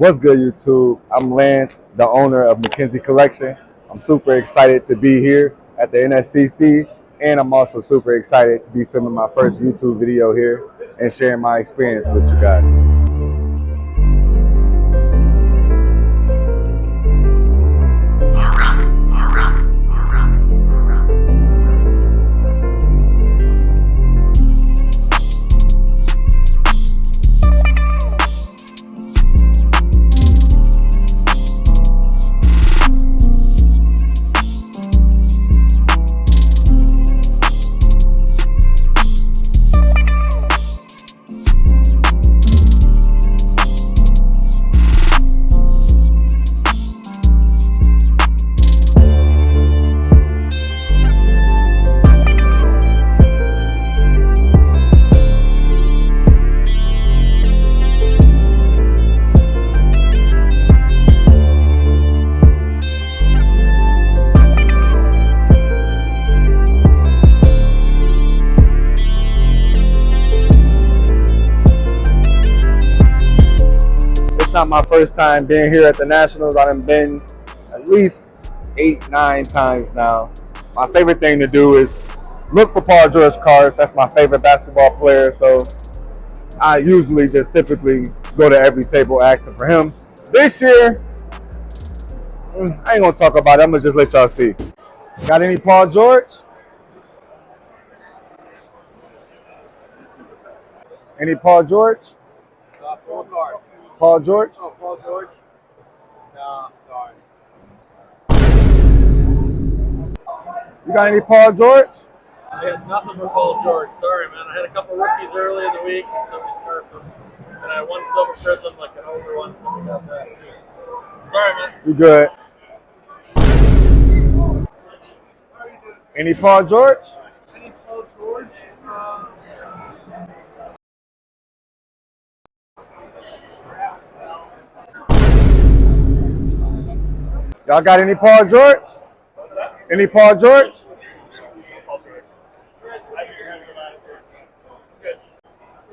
What's good, YouTube? I'm Lance, the owner of McKenzie Collection. I'm super excited to be here at the NSCC, and I'm also super excited to be filming my first YouTube video here and sharing my experience with you guys. It's not my first time being here at the Nationals. I've been at least 8-9 times now. My favorite thing to do is look for Paul George cards. That's my favorite basketball player, so I usually just typically go to every table asking for him. This year, I ain't gonna talk about it. I'm gonna just let y'all see. Got any Paul George? Any Paul George? Full card. Paul George? Oh, Paul George? No, sorry. You got any Paul George? I had nothing for Paul George. Sorry, man. I had a couple rookies early in the week, and somebody scarfed them. And I had one silver prism, like an older one, somebody got that. Sorry, man. You good? Any Paul George? Any Paul George? Y'all got any Paul George? Any Paul George?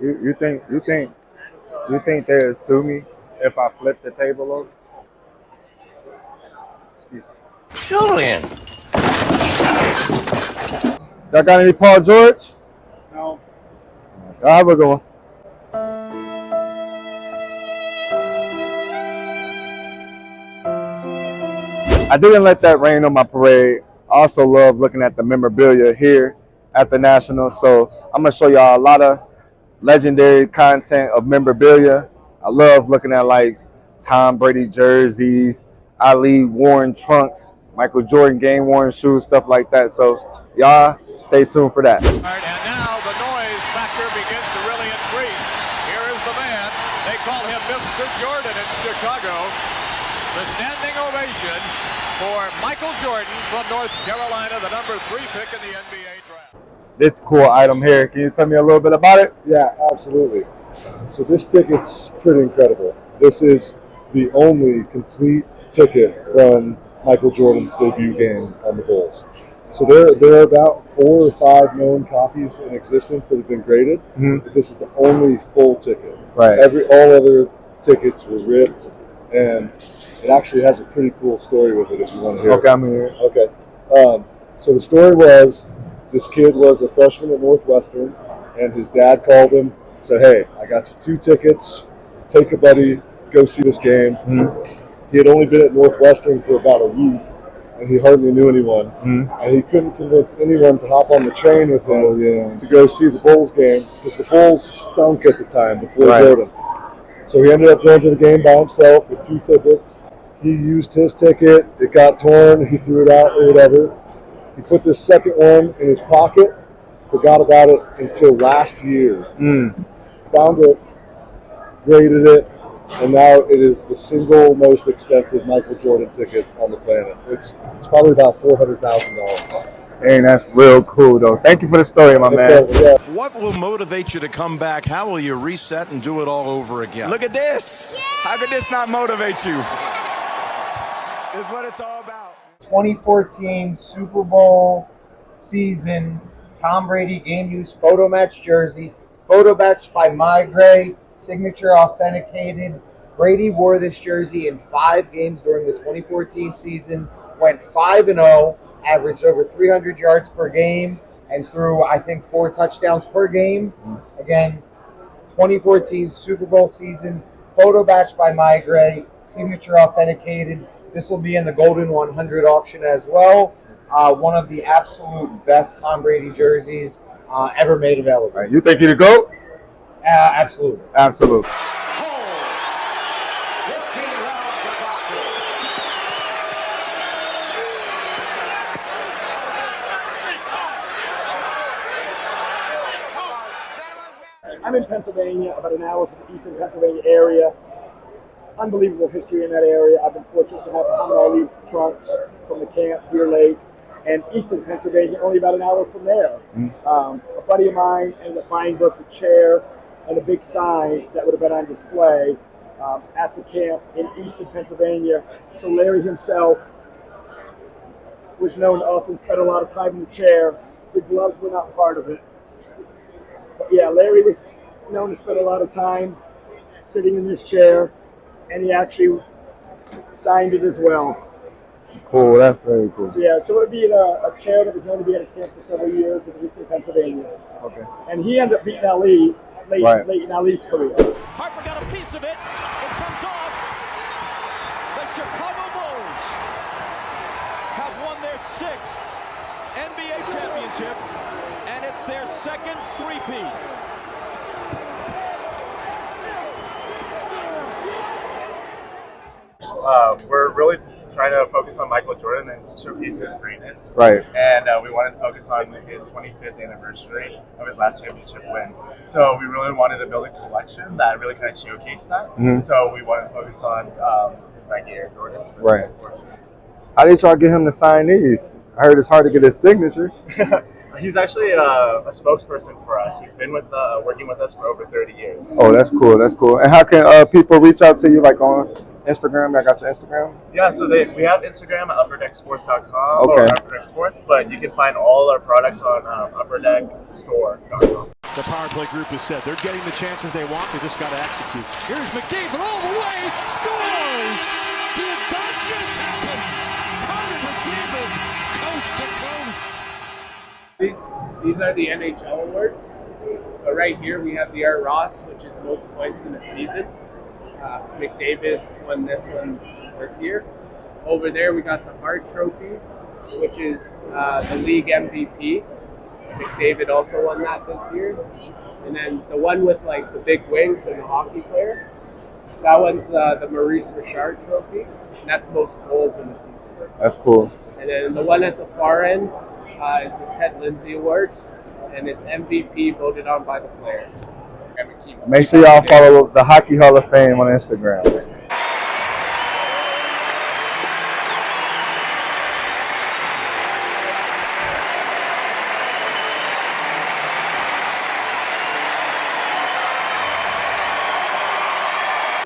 You think they'll sue me if I flip the table over? Excuse me. Julian. Y'all got any Paul George? No. Y'all have a good one. I didn't let that rain on my parade. I also love looking at the memorabilia here at the National. So I'm gonna show y'all a lot of legendary content of memorabilia. I love looking at like Tom Brady jerseys, Ali worn trunks, Michael Jordan game worn shoes, stuff like that. So y'all stay tuned for that. And now the noise factor begins to really increase. Here is the man. They call him Mr. Jordan in Chicago. The standing ovation for Michael Jordan from North Carolina, the number 3 pick in the NBA draft. This cool item here, can you tell me a little bit about it? Yeah, absolutely. So this ticket's pretty incredible. This is the only complete ticket from Michael Jordan's debut game on the Bulls. So there are about 4 or 5 known copies in existence that have been graded. Mm-hmm. But this is the only full ticket. Right. All other tickets were ripped, and it actually has a pretty cool story with it if you want to hear it. Okay, I'm here. Okay. So the story was, this kid was a freshman at Northwestern, and his dad called him, said, "Hey, I got you 2 tickets. Take a buddy, go see this game." Mm-hmm. He had only been at Northwestern for about a week, and he hardly knew anyone. Mm-hmm. And he couldn't convince anyone to hop on the train with him to go see the Bulls game, because the Bulls stunk at the time before Jordan. So he ended up going to the game by himself with 2 tickets. He used his ticket. It got torn. He threw it out or whatever. He put this second one in his pocket, forgot about it until last year. Found it, graded it, and now it is the single most expensive Michael Jordan ticket on the planet. It's probably about $400,000. Dang, that's real cool, though. Thank you for the story, my man. Yeah. What will motivate you to come back? How will you reset and do it all over again? Look at this. Yeah. How could this not motivate you? Is what it's all about. 2014 Super Bowl season, Tom Brady game used photo match jersey, photo matched by My Gray, signature authenticated, Brady wore this jersey in 5 games during the 2014 season, went 5-0, averaged over 300 yards per game, and threw, I think, 4 touchdowns per game. Again, 2014 Super Bowl season, photo batched by MyGray, signature authenticated. This will be in the Golden 100 auction as well. One of the absolute best Tom Brady jerseys ever made available. Right. You think he'd go? Absolutely. Absolutely. I'm in Pennsylvania, about an hour from the eastern Pennsylvania area. Unbelievable history in that area. I've been fortunate to have all these trucks from the camp, Deer Lake, and eastern Pennsylvania, only about an hour from there. A buddy of mine ended up buying both a chair and a big sign that would have been on display at the camp in eastern Pennsylvania. So Larry himself was known to often spend a lot of time in the chair. The gloves were not part of it. But yeah, Larry was known to spend a lot of time sitting in this chair, and he actually signed it as well. Cool, that's very cool. So yeah, so it would be a chair that was known to be at his camp for several years in eastern Pennsylvania. Okay. And he ended up beating Ali late in Ali's career. Harper got a piece of it. It comes off. The Chicago Bulls have won their 6th NBA championship, and it's their 2nd three-peat. We're really trying to focus on Michael Jordan and showcase his greatness. Right. And we wanted to focus on his 25th anniversary of his last championship win. So we really wanted to build a collection that really kind of showcased that. So we wanted to focus on his Nike Air Jordans for this portion. How did y'all get him to sign these? I heard it's hard to get his signature. He's actually a spokesperson for us. He's been working with us for over 30 years. Oh, that's cool. That's cool. And how can people reach out to you, like on Instagram? I got your Instagram. Yeah, so we have Instagram at upperdecksports.com or Upper Deck Sports, but you can find all our products on upperdeckstore.com. The power play group has said they're getting the chances they want. They just got to execute. Here's McDavid all the way. Scores! Did that just happen? Connor McDavid, coast to coast. These are the NHL awards. So right here we have the Art Ross, which is most points in a season. McDavid won this one this year. Over there we got the Hart Trophy, which is the league MVP. McDavid also won that this year. And then the one with like the big wings and the hockey player, that one's the Maurice Richard Trophy. And that's most goals in the season. That's cool. And then the one at the far end is the Ted Lindsay Award, and it's MVP voted on by the players. Make sure y'all follow the Hockey Hall of Fame on Instagram.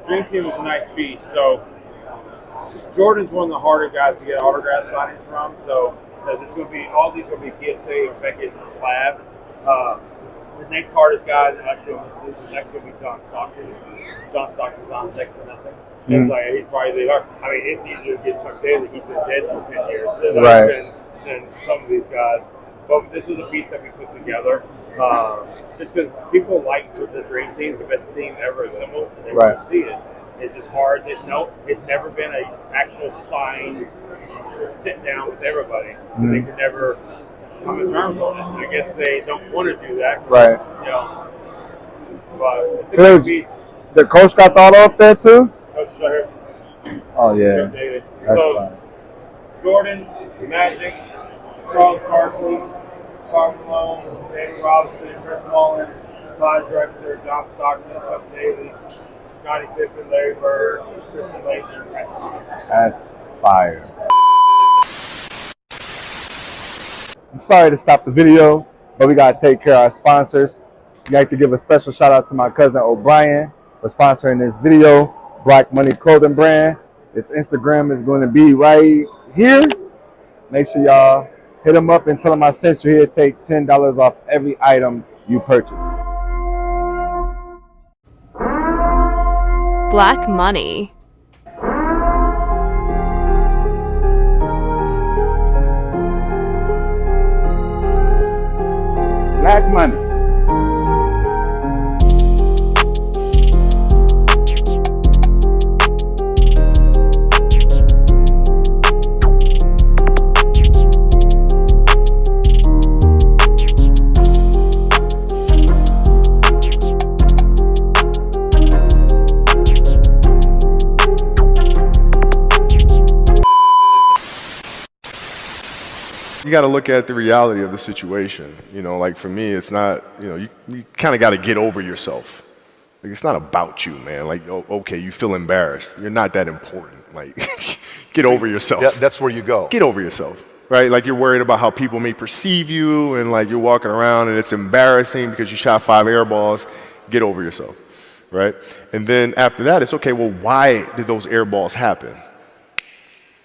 Dream Team was a nice piece. So Jordan's one of the harder guys to get autograph signings from. So it's going to be all these will be PSA Beckett slabbed. The next hardest guy that actually on this list is next going to be John Stockton. John Stockton's on next to nothing. It's like he's probably the hard. I mean, it's easier to get Chuck Daly. He's been dead for 10 years than some of these guys. But this is a piece that we put together. Just because people like the Dream Team, the best team ever assembled, and they want to see it. It's just hard. It's never been an actual signed sit down with everybody. They could never come to terms on it. I guess they don't want to do that. Right. You know, but it's a good piece. The coach got thought up there too? Coach is right here. Oh yeah. That's so fine. Jordan, Magic, Charles Barkley, Karl Malone, David Robinson, Chris Mullin, Todd Drexler, John Stockton, Chuck Daly, Scottie Pippen, Larry Bird, Christian Laettner. That's fire. I'm sorry to stop the video, but we gotta take care of our sponsors. I'd like to give a special shout out to my cousin O'Brien for sponsoring this video. Black Money Clothing Brand. His Instagram is going to be right here. Make sure y'all hit him up and tell him I sent you. He'll take $10 off every item you purchase. Black money. Black money. You got to look at the reality of the situation. You know, like for me, it's not, you know, you kind of got to get over yourself. Like, it's not about you, man. Like, okay, you feel embarrassed. You're not that important. Like, get over yourself. That's where you go. Get over yourself, right? Like, you're worried about how people may perceive you, and like you're walking around and it's embarrassing because you shot 5 air balls. Get over yourself, right? And then after that, it's okay, well, why did those air balls happen?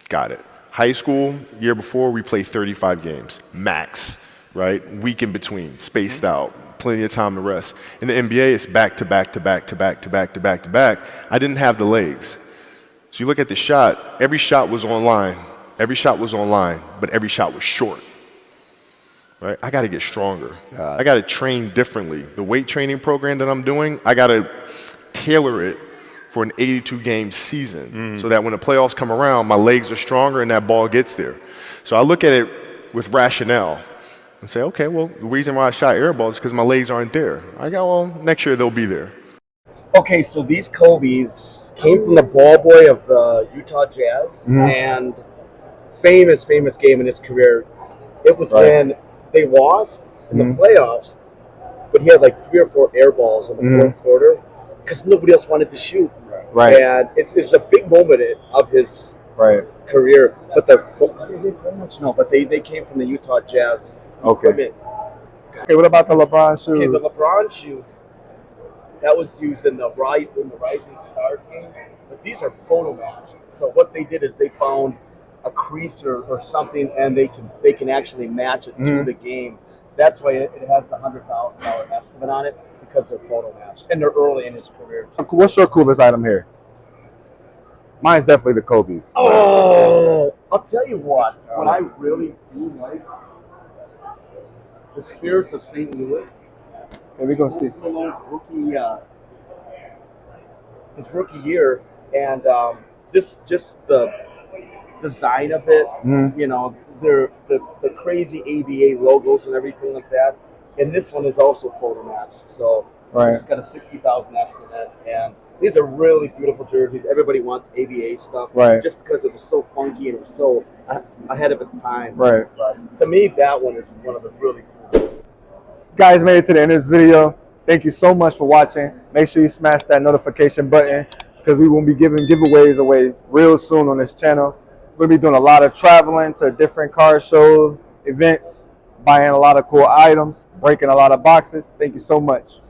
Got it. High school, year before, we played 35 games, max, right? Week in between, spaced out, plenty of time to rest. In the NBA, it's back to back to back to back to back to back to back. I didn't have the legs. So you look at the shot, every shot was online. Every shot was online, but every shot was short, right? I got to get stronger. I got to train differently. The weight training program that I'm doing, I got to tailor it for an 82-game season so that when the playoffs come around, my legs are stronger and that ball gets there. So I look at it with rationale and say, okay, well, the reason why I shot air balls is because my legs aren't there. I go, well, next year they'll be there. Okay, so these Kobe's came from the ball boy of the Utah Jazz, and famous game in his career. It was when they lost in the playoffs, but he had like 3 or 4 air balls in the fourth quarter because nobody else wanted to shoot. Right. And it's a big moment of his career. But they came from the Utah Jazz. Okay. Okay, what about the LeBron shoes? Okay, the LeBron shoes, that was used in the Rising Stars game. But these are photo matched. So what they did is they found a crease or something, and they can actually match it to the game. That's why it has the $100,000 estimate on it, because they're photo matched and they're early in his career. What's your coolest item here? Mine's definitely the Kobe's. Oh, I'll tell you what I really do like, the Spirits of St. Louis. Here we go see. His rookie year, and just the design of it, you know, the crazy ABA logos and everything like that. And this one is also photo matched, so it's got a $60,000 estimate. And these are really beautiful jerseys. Everybody wants ABA stuff, just because it was so funky and it was so ahead of its time. Right. But to me, that one is one of the really cool. Guys made it to the end of this video. Thank you so much for watching. Make sure you smash that notification button, because we will be giving giveaways away real soon on this channel. We'll be doing a lot of traveling to different car shows, events, buying a lot of cool items, breaking a lot of boxes. Thank you so much.